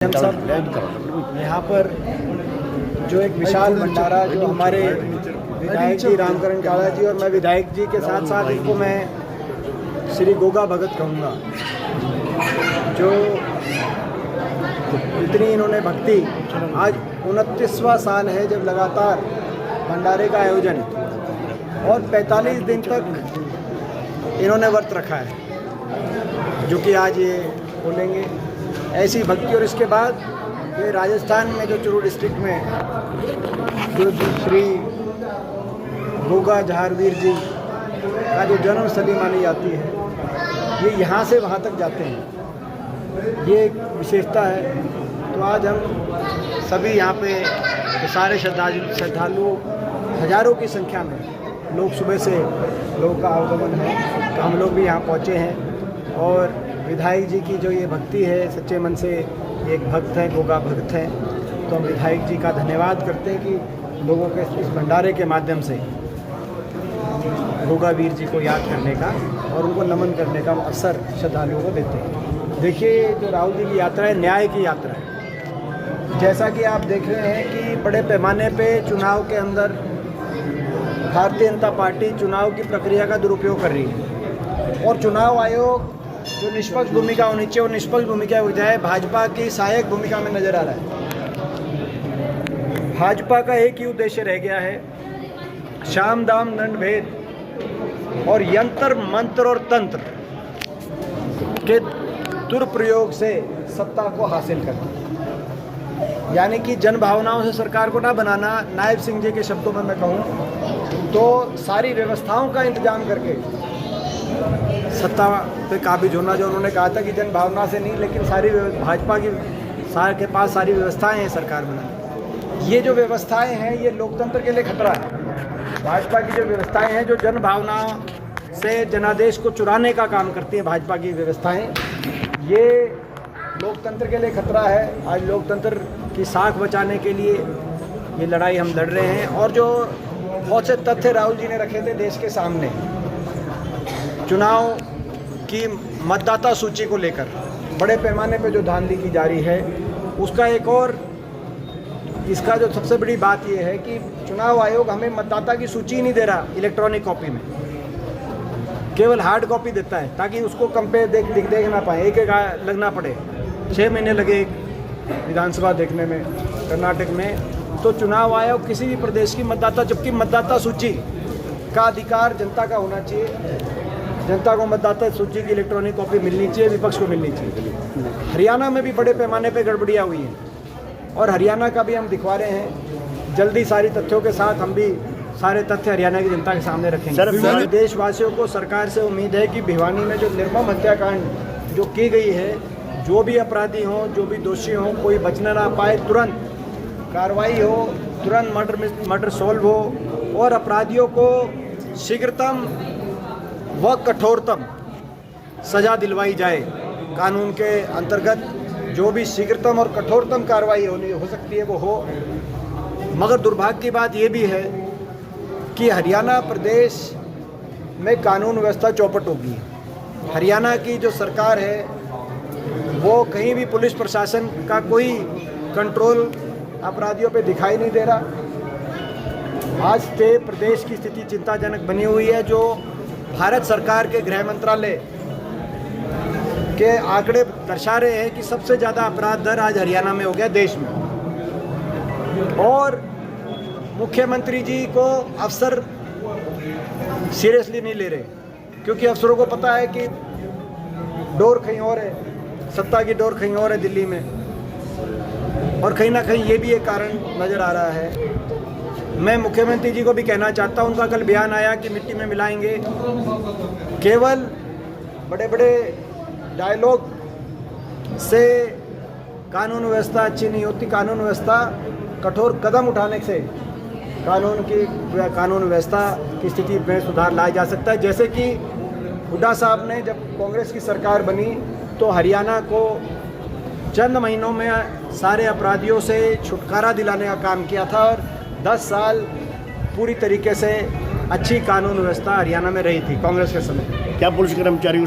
हम सब यहाँ पर जो एक विशाल भंडारा जो हमारे विधायक जी रामकरण काला जी और मैं विधायक जी के साथ साथ इनको मैं श्री गोगा भगत कहूँगा, जो इतनी इन्होंने भक्ति, आज 29वां साल है जब लगातार भंडारे का आयोजन और 45 दिन तक इन्होंने व्रत रखा है, जो कि आज ये बोलेंगे। ऐसी भक्ति और इसके बाद ये राजस्थान में जो चुरू डिस्ट्रिक्ट में जो श्री गोगा झारवीर जी का जो जन्मस्थली मानी जाती है, ये यहाँ से वहाँ तक जाते हैं, ये एक विशेषता है। तो आज हम सभी यहाँ पे सारे श्रद्धालु हजारों की संख्या में लोग, सुबह से लोगों का आगमन है, तो हम लोग भी यहाँ पहुँचे हैं। और विधायक जी की जो ये भक्ति है, सच्चे मन से एक भक्त हैं, गोगा भक्त हैं, तो हम विधायक जी का धन्यवाद करते हैं कि लोगों के इस भंडारे के माध्यम से गोगा वीर जी को याद करने का और उनको नमन करने का अवसर श्रद्धालुओं को देते हैं। देखिए, जो राहुल जी की यात्रा है, न्याय की यात्रा है। जैसा कि आप देख रहे हैं कि बड़े पैमाने पे चुनाव के अंदर भारतीय जनता पार्टी चुनाव की प्रक्रिया का दुरुपयोग कर रही है और चुनाव आयोग जो निष्पक्ष भूमिका होनी चाहिए, वो निष्पक्ष भूमिका बजाय भाजपा की सहायक भूमिका में नजर आ रहा है। भाजपा का एक ही उद्देश्य रह गया है, शाम दाम दंड भेद और यंत्र मंत्र और तंत्र के दुरुपयोग से सत्ता को हासिल करना, यानी कि जन भावनाओं से सरकार को ना बनाना। नायब सिंह जी के शब्दों में मैं कहूँ तो सारी व्यवस्थाओं का इंतजाम करके सत्ता पे काबिज होना। जो उन्होंने कहा था कि जन भावना से नहीं, लेकिन सारी भाजपा की के पास सारी व्यवस्थाएं हैं सरकार बनाने। ये जो व्यवस्थाएं हैं, ये लोकतंत्र के लिए खतरा है। भाजपा की जो व्यवस्थाएं हैं, जो जन भावना से जनादेश को चुराने का काम करती हैं, भाजपा की व्यवस्थाएं, ये लोकतंत्र के लिए खतरा है। आज लोकतंत्र की साख बचाने के लिए ये लड़ाई हम लड़ रहे हैं। और जो बहुत से तथ्य राहुल जी ने रखे थे देश के सामने, चुनाव की मतदाता सूची को लेकर बड़े पैमाने पे जो धांधली की जा रही है, उसका एक और इसका जो सबसे बड़ी बात यह है कि चुनाव आयोग हमें मतदाता की सूची नहीं दे रहा इलेक्ट्रॉनिक कॉपी में, केवल हार्ड कॉपी देता है, ताकि उसको कंपेयर देख ना पाए। एक लगना पड़े, 6 महीने लगे विधानसभा देखने में कर्नाटक में। तो चुनाव आयोग किसी भी प्रदेश की मतदाता, जबकि मतदाता सूची का अधिकार जनता का होना चाहिए, जनता को मतदाता सूची की इलेक्ट्रॉनिक कॉपी मिलनी चाहिए, विपक्ष को मिलनी चाहिए। हरियाणा में भी बड़े पैमाने पर गड़बड़ियाँ हुई हैं और हरियाणा का भी हम दिखवा रहे हैं। जल्दी सारी तथ्यों के साथ हम भी सारे तथ्य हरियाणा की जनता के सामने रखेंगे। देशवासियों को सरकार से उम्मीद है कि भिवानी में जो निर्मम हत्याकांड जो की गई है, जो भी अपराधी हों, जो भी दोषी हों, कोई बचना ना पाए, तुरंत कार्रवाई हो, तुरंत मर्डर सॉल्व हो और अपराधियों को शीघ्रतम व कठोरतम सजा दिलवाई जाए। कानून के अंतर्गत जो भी शीघ्रतम और कठोरतम कार्रवाई हो सकती है वो हो। मगर दुर्भाग्य की बात ये भी है कि हरियाणा प्रदेश में कानून व्यवस्था चौपट होगी। हरियाणा की जो सरकार है, वो कहीं भी पुलिस प्रशासन का कोई कंट्रोल अपराधियों पे दिखाई नहीं दे रहा। आज से प्रदेश की स्थिति चिंताजनक बनी हुई है। जो भारत सरकार के गृह मंत्रालय के आंकड़े दर्शा रहे हैं कि सबसे ज़्यादा अपराध दर आज हरियाणा में हो गया देश में। और मुख्यमंत्री जी को अफसर सीरियसली नहीं ले रहे, क्योंकि अफसरों को पता है कि डोर कहीं और है, सत्ता की डोर कहीं और है दिल्ली में। और कहीं ना कहीं ये भी एक कारण नज़र आ रहा है। मैं मुख्यमंत्री जी को भी कहना चाहता हूँ, उनका कल बयान आया कि मिट्टी में मिलाएंगे। केवल बड़े बड़े डायलॉग से कानून व्यवस्था अच्छी नहीं होती। कानून व्यवस्था, कठोर कदम उठाने से कानून व्यवस्था की स्थिति में सुधार लाया जा सकता है। जैसे कि हुड्डा साहब ने जब कांग्रेस की सरकार बनी तो हरियाणा को चंद महीनों में सारे अपराधियों से छुटकारा दिलाने का काम किया था और 10 साल पूरी तरीके से अच्छी कानून व्यवस्था हरियाणा में रही थी कांग्रेस के समय। क्या पुलिस कर्मचारी